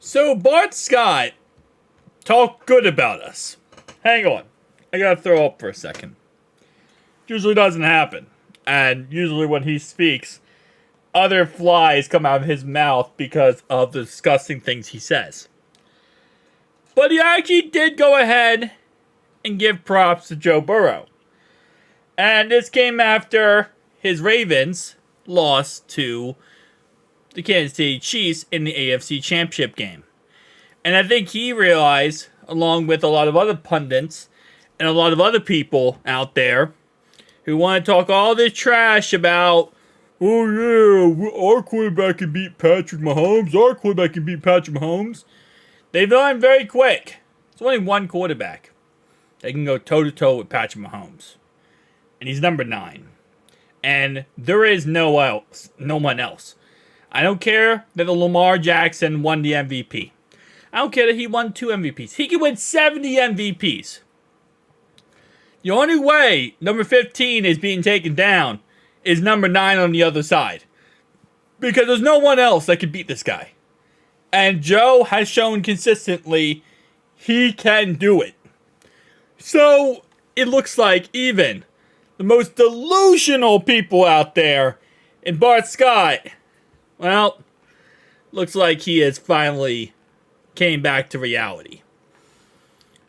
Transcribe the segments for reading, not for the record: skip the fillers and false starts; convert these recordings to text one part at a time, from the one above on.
So Bart Scott talked good about us. Hang on. I gotta throw up for a second. Usually doesn't happen. And usually when he speaks, other flies come out of his mouth because of the disgusting things he says. But he actually did go ahead and give props to Joe Burrow. And this came after his Ravens lost to the Kansas City Chiefs in the AFC Championship game. And I think he realized, along with a lot of other pundits and a lot of other people out there who want to talk all this trash about, oh yeah, our quarterback can beat Patrick Mahomes, they've learned very quick. There's only one quarterback that can go toe-to-toe with Patrick Mahomes. And he's number 9. And there is no one else. I don't care that Lamar Jackson won the MVP. I don't care that he won 2 MVPs. He can win 70 MVPs. The only way number 15 is being taken down is number 9 on the other side. Because there's no one else that can beat this guy. And Joe has shown consistently he can do it. So it looks like even the most delusional people out there in Bart Scott, well, looks like he has finally came back to reality.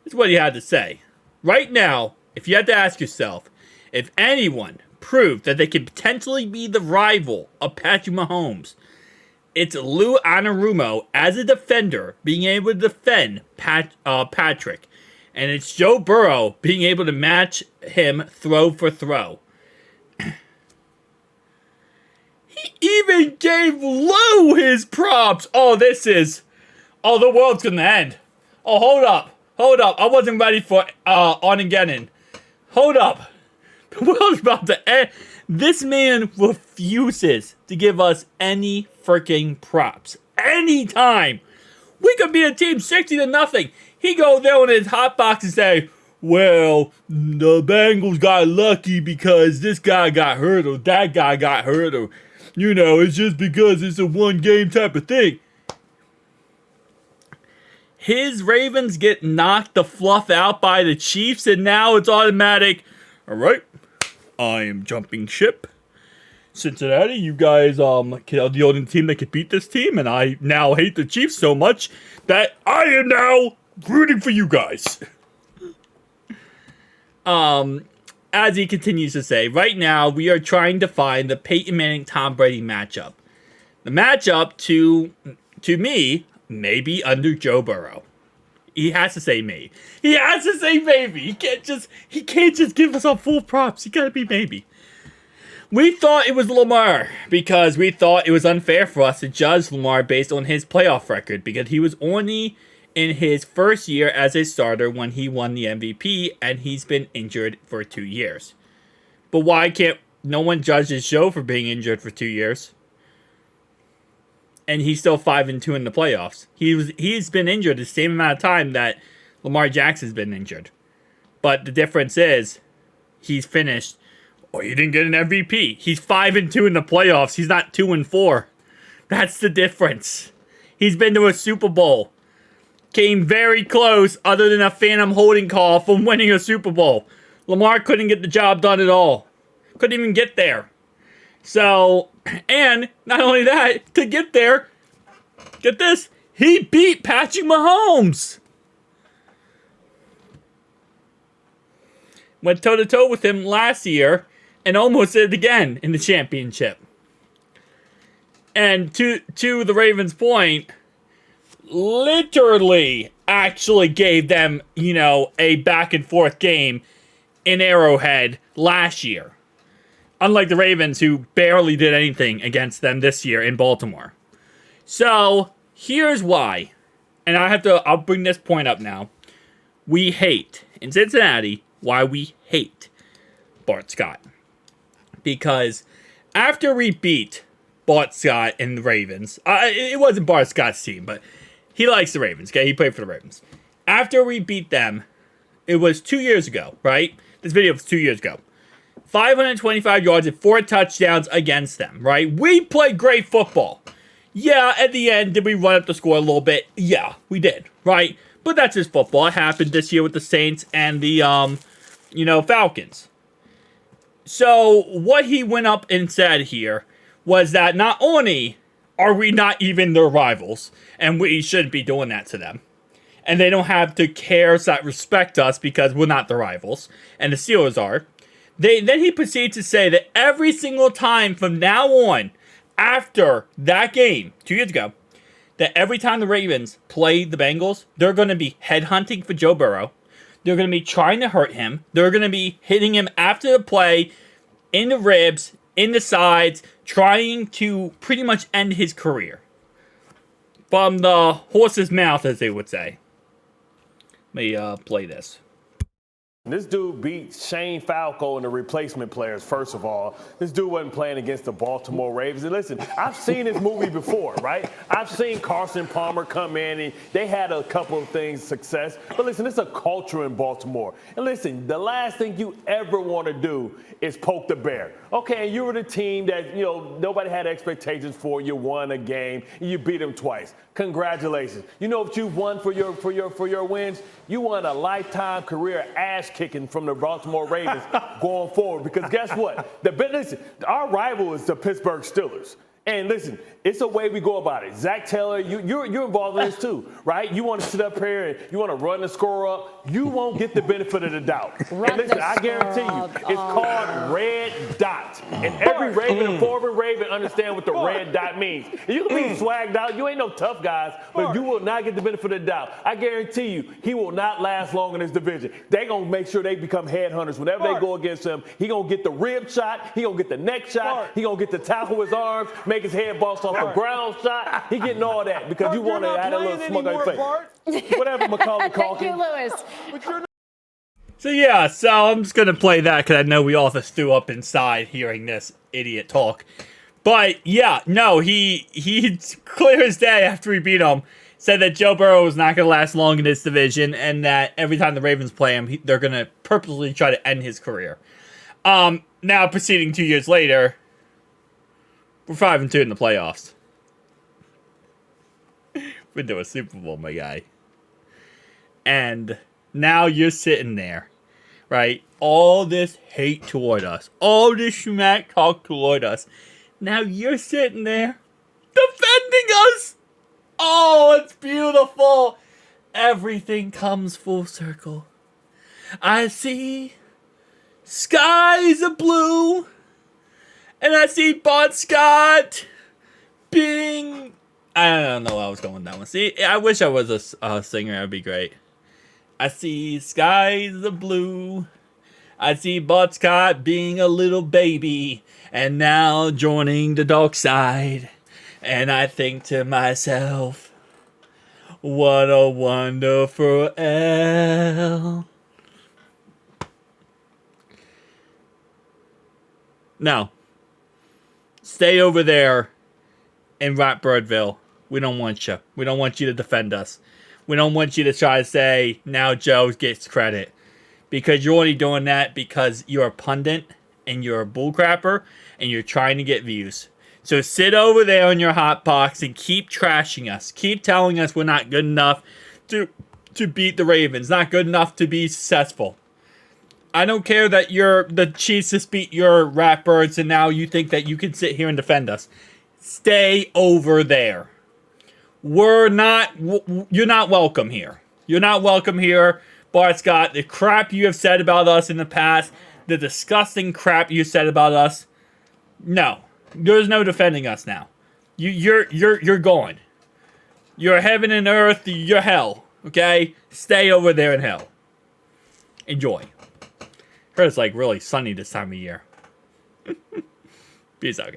That's what he had to say. Right now, if you had to ask yourself, if anyone proved that they could potentially be the rival of Patrick Mahomes, it's Lou Anarumo as a defender being able to defend Patrick. And it's Joe Burrow being able to match him throw for throw. He even gave Lou his props. Oh, the world's gonna end. Oh, hold up. I wasn't ready for Armageddon. Hold up. The world's about to end. This man refuses to give us any freaking props. Anytime. We could be a team 60-0. He go there on his hot box and say, well, the Bengals got lucky because this guy got hurt or that guy got hurt or, it's just because it's a one-game type of thing. His Ravens get knocked the fluff out by the Chiefs, and now it's automatic. All right, I am jumping ship. Cincinnati, you guys are the only team that could beat this team, and I now hate the Chiefs so much that I am now rooting for you guys. As he continues to say, right now we are trying to find the Peyton Manning-Tom Brady matchup. The matchup to me, maybe under Joe Burrow. He has to say maybe. He has to say maybe. He can't just give us all full props. He gotta be maybe. We thought it was Lamar because we thought it was unfair for us to judge Lamar based on his playoff record because he was only in his first year as a starter when he won the MVP and he's been injured for 2 years. But why can't no one judge his show for being injured for 2 years? And he's still 5-2 in the playoffs. He's been injured the same amount of time that Lamar Jackson's been injured. But the difference is he's finished. Oh, he didn't get an MVP. He's 5-2 in the playoffs. He's not 2-4. That's the difference. He's been to a Super Bowl. Came very close other than a phantom holding call from winning a Super Bowl. Lamar couldn't get the job done at all. Couldn't even get there. So, and not only that, to get there, get this, he beat Patrick Mahomes. Went toe-to-toe with him last year and almost did it again in the championship. And to the Ravens' point, literally actually gave them, a back-and-forth game in Arrowhead last year. Unlike the Ravens, who barely did anything against them this year in Baltimore. So, here's why. And I'll bring this point up now. We hate, in Cincinnati, why we hate Bart Scott. Because after we beat Bart Scott and the Ravens, it wasn't Bart Scott's team, but he likes the Ravens, okay? He played for the Ravens. After we beat them, it was 2 years ago, right? This video was 2 years ago. 525 yards and 4 touchdowns against them, right? We played great football. Yeah, at the end, did we run up the score a little bit? Yeah, we did, right? But that's just football. It happened this year with the Saints and the, Falcons. So, what he went up and said here was that not only are we not even their rivals, and we shouldn't be doing that to them, and they don't have to care or respect us because we're not the rivals, and the Steelers are. Then he proceeds to say that every single time from now on, after that game, 2 years ago, that every time the Ravens play the Bengals, they're going to be headhunting for Joe Burrow. They're going to be trying to hurt him. They're going to be hitting him after the play, in the ribs, in the sides, trying to pretty much end his career. From the horse's mouth, as they would say. Let me play this. This dude beat Shane Falco and the replacement players, first of all. This dude wasn't playing against the Baltimore Ravens. And listen, I've seen this movie before, right? I've seen Carson Palmer come in, and they had a couple of things, success. But listen, it's a culture in Baltimore. And listen, the last thing you ever want to do is poke the bear. Okay, and you were the team that, nobody had expectations for. You won a game, and you beat them twice. Congratulations. You know what you've won for your wins? You won a lifetime career ass kicking from the Baltimore Ravens going forward. Because guess what? Listen, our rival is the Pittsburgh Steelers. And listen, it's a way we go about it. Zach Taylor, you're involved in this too, right? You want to sit up here and you want to run the score up. You won't get the benefit of the doubt. And listen, I guarantee you, it's called red dot. And every Raven and former Raven understand what the red dot means. And you can be swagged out. You ain't no tough guys, but you will not get the benefit of the doubt. I guarantee you, he will not last long in this division. They going to make sure they become headhunters. Whenever they go against him, he going to get the rib shot. He going to get the neck shot. He going to get the tackle with his arms, make his head bounce off a ground shot. He getting all that because you want to add a little smoke on your face. Whatever, Macaulay Culkin. Thank you, Lewis. So I'm just going to play that because I know we all just threw up inside hearing this idiot talk. But yeah, no, he clear as day after we beat him, said that Joe Burrow is not going to last long in this division and that every time the Ravens play him, they're going to purposely try to end his career. Now, proceeding 2 years later, we're 5-2 in the playoffs. We're doing a Super Bowl, my guy. And now you're sitting there, right? All this hate toward us. All this smack talk toward us. Now you're sitting there defending us. Oh, it's beautiful. Everything comes full circle. I see skies of blue. And I see Bart Scott being... I don't know where I was going with that one. See, I wish I was a singer. That would be great. I see skies of blue. I see Bart Scott being a little baby. And now joining the dark side. And I think to myself, what a wonderful L. No. Stay over there in Ratbirdville. We don't want you. We don't want you to defend us. We don't want you to try to say, now Joe gets credit. Because you're only doing that because you're a pundit and you're a bullcrapper and you're trying to get views. So sit over there on your hot box and keep trashing us. Keep telling us we're not good enough to beat the Ravens. Not good enough to be successful. I don't care that the Chiefs just beat your Ratbirds and now you think that you can sit here and defend us. Stay over there. You're not welcome here. You're not welcome here, Bart Scott. The crap you have said about us in the past, the disgusting crap you said about us. No, there's no defending us now. You're gone. You're heaven and earth. You're hell. Okay, stay over there in hell. Enjoy. Heard it's like really sunny this time of year. Peace out, guys.